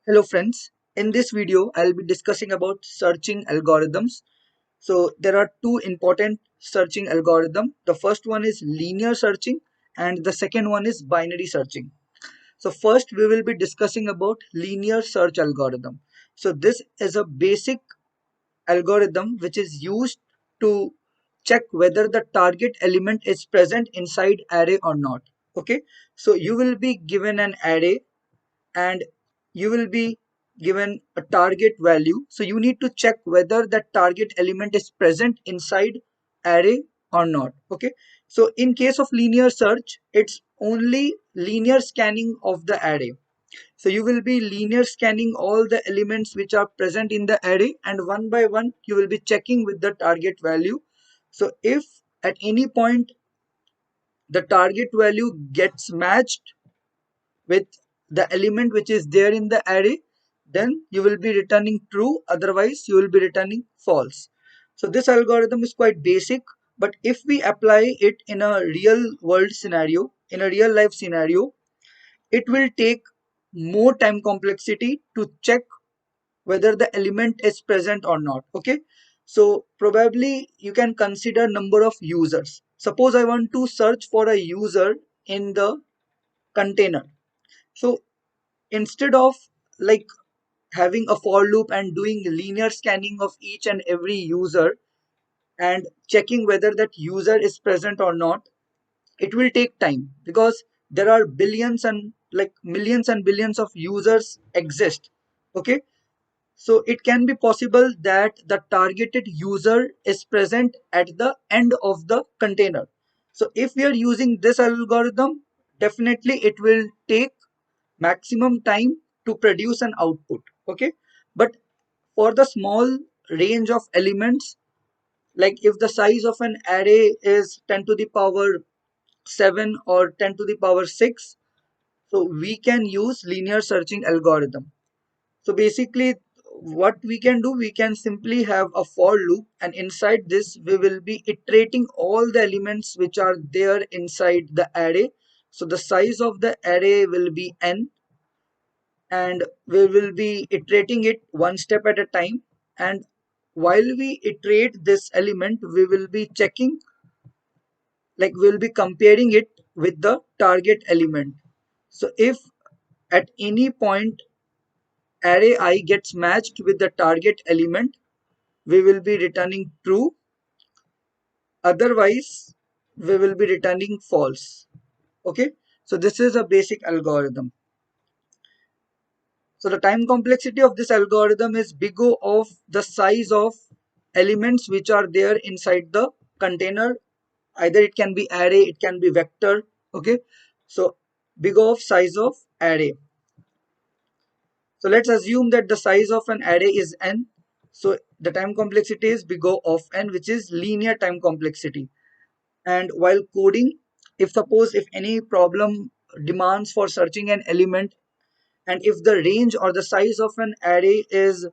Hello friends, in this video I'll be discussing about searching algorithms. So there are two important searching algorithms. The first one is linear searching and the second one is binary searching. So first we will be discussing about linear search algorithm. So this is a basic algorithm which is used to check whether the target element is present inside array or not. Okay, so you will be given an array and you will be given a target value, so you need to check whether that target element is present inside array or not. Okay, so in case of linear search, it's only linear scanning of the array. So you will be linear scanning all the elements which are present in the array, and one by one you will be checking with the target value. So if at any point the target value gets matched with the element which is there in the array, then you will be returning true, otherwise you will be returning false. So this algorithm is quite basic, but if we apply it in a real world scenario, in a real life scenario, it will take more time complexity to check whether the element is present or not. Okay, so probably you can consider number of users. Suppose I want to search for a user in the container. So instead of like having a for loop and doing linear scanning of each and every user and checking whether that user is present or not, it will take time because there are billions and like millions and billions of users exist. Okay, so it can be possible that the targeted user is present at the end of the container. So if we are using this algorithm, definitely it will take maximum time to produce an output. Okay, but for the small range of elements, like if the size of an array is 10 to the power 7 or 10 to the power 6, so we can use linear searching algorithm. So basically what we can do, we can simply have a for loop, and inside this we will be iterating all the elements which are there inside the array. So the size of the array will be n, and we will be iterating it one step at a time. And while we iterate this element, we will be checking, like we'll be comparing it with the target element. So if at any point array I gets matched with the target element, we will be returning true, otherwise we will be returning false. Okay, so this is a basic algorithm. So the time complexity of this algorithm is big O of the size of elements which are there inside the container. Either it can be array, it can be vector. Okay, so big O of size of array. So let's assume that the size of an array is n. So the time complexity is big O of n, which is linear time complexity. And while coding, if suppose if any problem demands for searching an element, and if the range or the size of an array is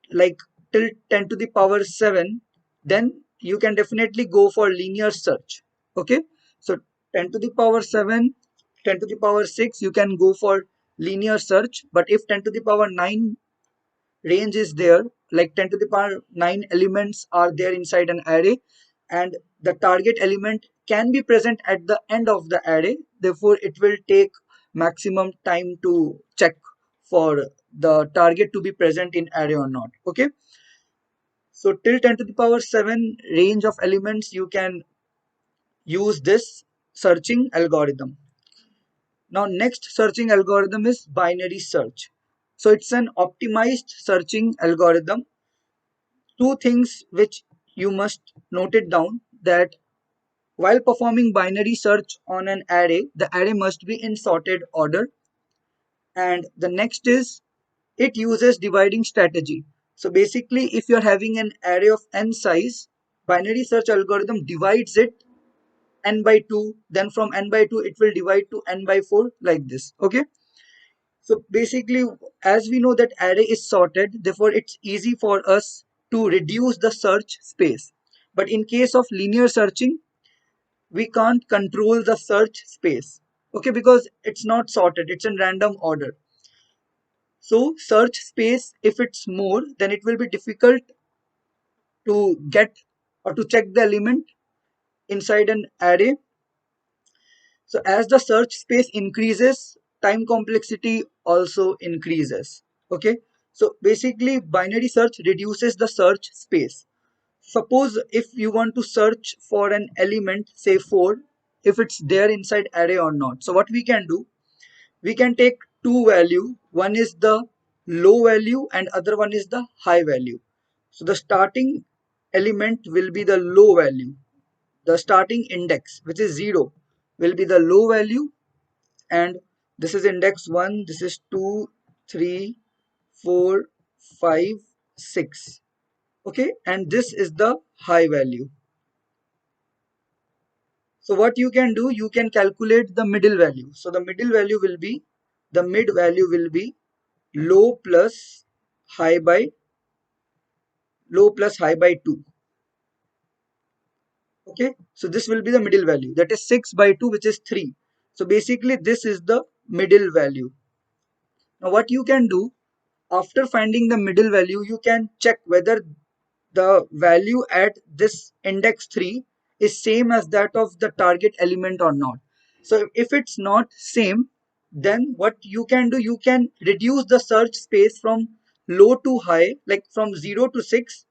like till 10 to the power 7, then you can definitely go for linear search. Okay, so 10 to the power 7, 10 to the power 6, you can go for linear search. But if 10 to the power 9 range is there, like 10 to the power 9 elements are there inside an array, and the target element can be present at the end of the array, therefore it will take maximum time to check for the target to be present in array or not. Okay, so till 10 to the power 7 range of elements you can use this searching algorithm. Now next searching algorithm is binary search. So it's an optimized searching algorithm. Two things which you must note it down, that while performing binary search on an array, the array must be in sorted order. And the next is it uses dividing strategy. So basically if you're having an array of n size, binary search algorithm divides it n by 2, then from n by 2 it will divide to n by 4, like this. Okay, so basically as we know that array is sorted, therefore it's easy for us to reduce the search space. But in case of linear searching, we can't control the search space. Okay, because it's not sorted, it's in random order. So search space, if it's more, then it will be difficult to get or to check the element inside an array. So as the search space increases, time complexity also increases. Okay. So basically binary search reduces the search space. Suppose if you want to search for an element, say 4, if it's there inside array or not. So what we can do, we can take two value. One is the low value and other one is the high value. So the starting element will be the low value. The starting index, which is 0, will be the low value, and this is index 1, this is 2, 3, 4, 5, 6. Okay, and this is the high value. So what you can do, you can calculate the middle value. So the middle value will be, the mid value will be low plus high by, low plus high by 2. Okay, so this will be the middle value, that is 6 by 2, which is 3. So basically this is the middle value. Now what you can do, after finding the middle value, you can check whether the value at this index 3 is same as that of the target element or not. So if it's not same, then what you can do, you can reduce the search space from low to high, like from 0 to 6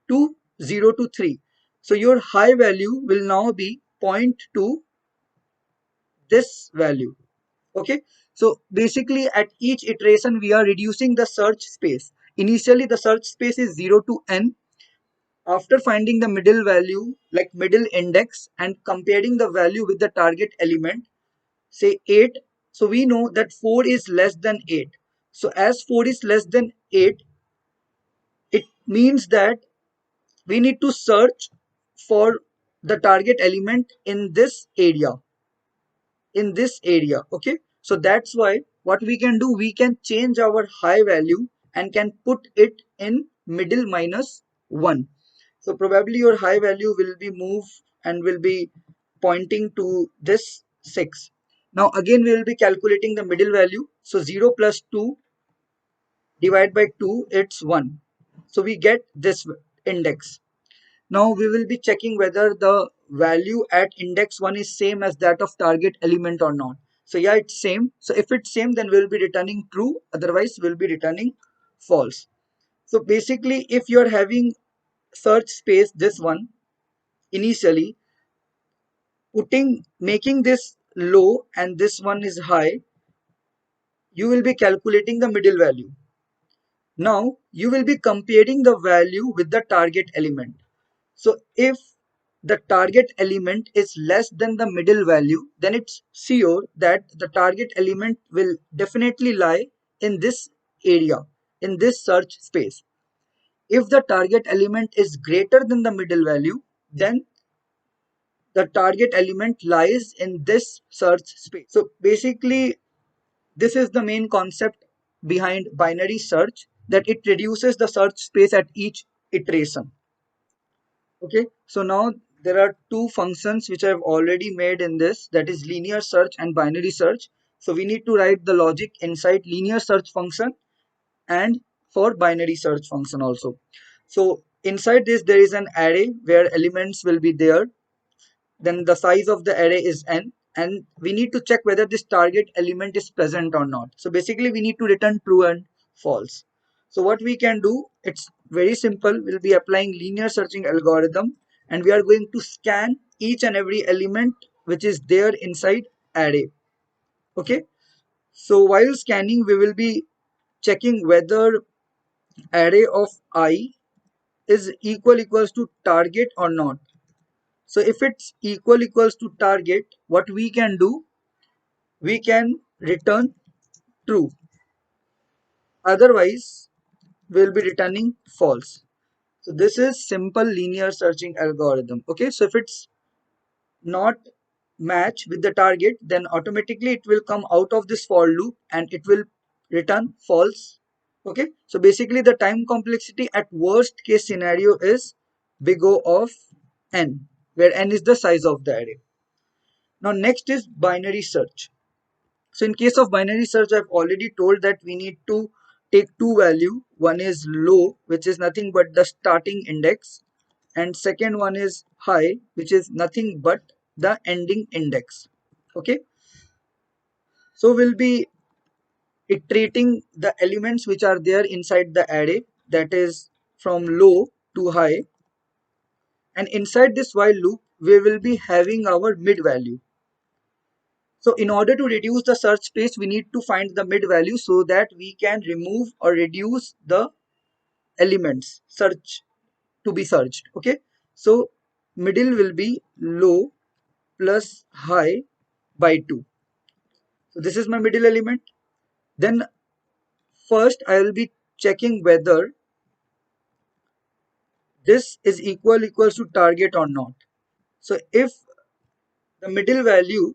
to 0 to 3. So your high value will now be point to this value. Okay, so basically at each iteration we are reducing the search space. Initially the search space is 0 to n. After finding the middle value, like middle index, and comparing the value with the target element, say 8, so we know that 4 is less than 8. So as 4 is less than 8, it means that we need to search for the target element in this area, okay. So that's why what we can do, we can change our high value and can put it in middle minus 1. So probably your high value will be moved and will be pointing to this 6. Now again we will be calculating the middle value. So 0 plus 2 divided by 2, it's 1. So we get this index. Now we will be checking whether the value at index 1 is same as that of target element or not. So yeah, it's same. So if it's same, then we'll be returning true. Otherwise, we'll be returning false. So basically, if you're having search space, this one, initially, making this low and this one is high, you will be calculating the middle value. Now you will be comparing the value with the target element. So if the target element is less than the middle value, then it's sure that the target element will definitely lie in this area, in this search space. If the target element is greater than the middle value, then the target element lies in this search space. So basically, this is the main concept behind binary search, that it reduces the search space at each iteration. Okay, so now there are two functions which I've already made in this, that is linear search and binary search. So we need to write the logic inside linear search function and for binary search function also. So inside this there is an array where elements will be there, then the size of the array is n, and we need to check whether this target element is present or not. So basically we need to return true and false. So what we can do, it's very simple. We'll be applying linear searching algorithm, and we are going to scan each and every element which is there inside array. Okay, so while scanning we will be checking whether array of I is equals to target or not. So if it's equals to target, what we can do, we can return true. Otherwise, we'll be returning false. So this is simple linear searching algorithm. Okay, so if it's not match with the target, then automatically it will come out of this for loop and it will return false. Okay, so basically the time complexity at worst case scenario is big O of n, where n is the size of the array. Now next is binary search. So in case of binary search, I've already told that we need to take two value. One is low, which is nothing but the starting index, and second one is high, which is nothing but the ending index. Okay, so we'll be iterating the elements which are there inside the array, that is from low to high, and inside this while loop we will be having our mid value. So in order to reduce the search space, we need to find the mid value so that we can remove or reduce the elements search to be searched. Okay, so middle will be low plus high by 2. So this is my middle element. Then first I will be checking whether this is equals to target or not. So if the middle value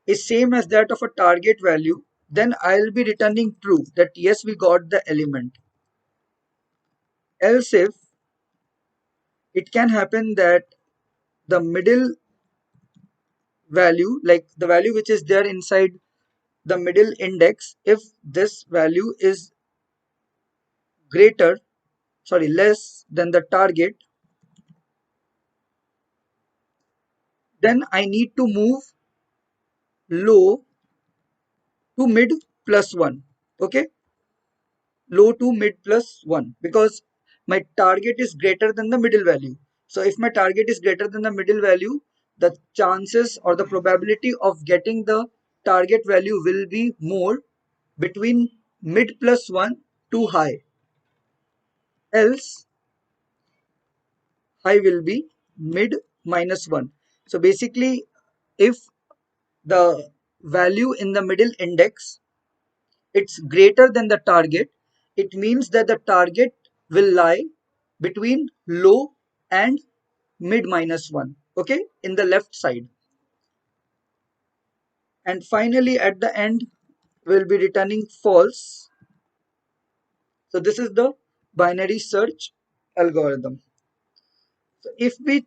is same as that of a target value, then I'll be returning true, that yes, we got the element. Else if it can happen that the middle value, like the value which is there inside the middle index, if this value is greater, sorry, less than the target, then I need to move low to mid plus 1. Okay, low to mid plus 1, because my target is greater than the middle value. So if my target is greater than the middle value, the chances or the probability of getting the target value will be more between mid plus 1 to high. Else high will be mid minus 1. So basically, if the value in the middle index it's greater than the target, it means that the target will lie between low and mid minus 1, okay, in the left side. And finally at the end we'll be returning false. So this is the binary search algorithm. So if we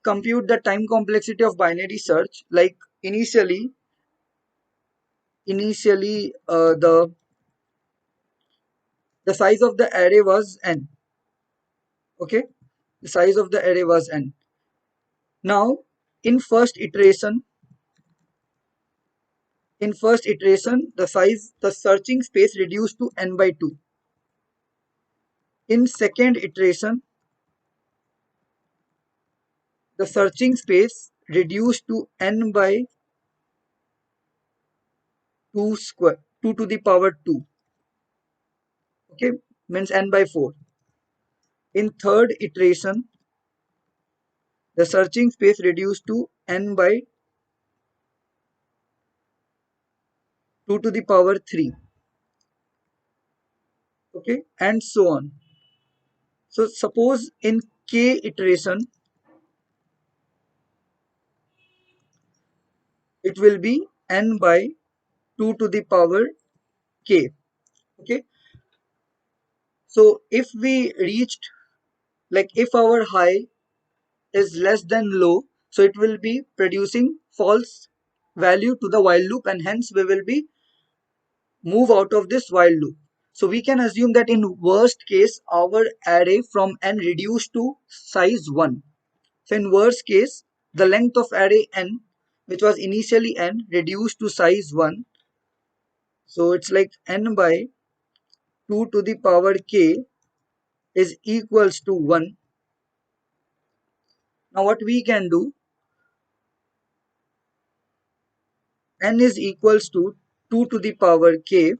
compute the time complexity of binary search, like initially the size of the array was n. Okay, the size of the array was n. Now in first iteration, the searching space reduced to n by 2. In second iteration, the searching space reduced to n by 2 square, 2 to the power 2. Okay, means n by 4. In third iteration, the searching space reduced to n by 2 to the power 3. Okay, and so on. So suppose in k iteration, it will be n by 2 to the power k. Okay, so if we reached, like if our high is less than low, so it will be producing false value to the while loop, and hence we will be move out of this while loop. So we can assume that in worst case our array from n reduced to size 1. So in worst case the length of array n, which was initially n, reduced to size 1. So it's like n by 2 to the power k is equals to 1. Now what we can do, n is equals to 2 to the power k,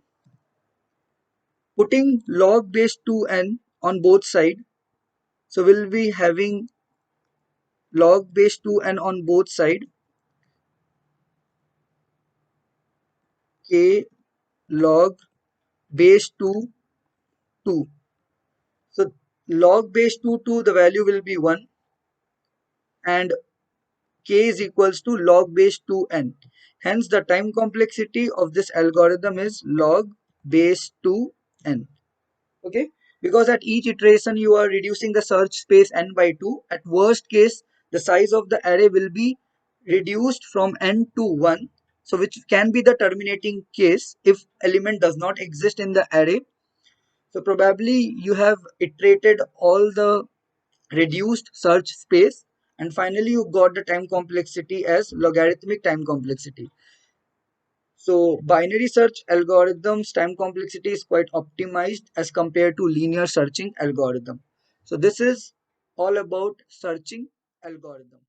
putting log base 2n on both sides. So we'll be having log base 2n on both sides, k log base 2 2. So log base 2 2, the value will be 1, and k is equals to log base 2n. Hence the time complexity of this algorithm is log base 2n. Okay, because at each iteration you are reducing the search space n by 2. At worst case the size of the array will be reduced from n to 1, so which can be the terminating case if element does not exist in the array. So probably you have iterated all the reduced search space, and finally you got the time complexity as logarithmic time complexity. So binary search algorithms time complexity is quite optimized as compared to linear searching algorithm. So this is all about searching algorithm.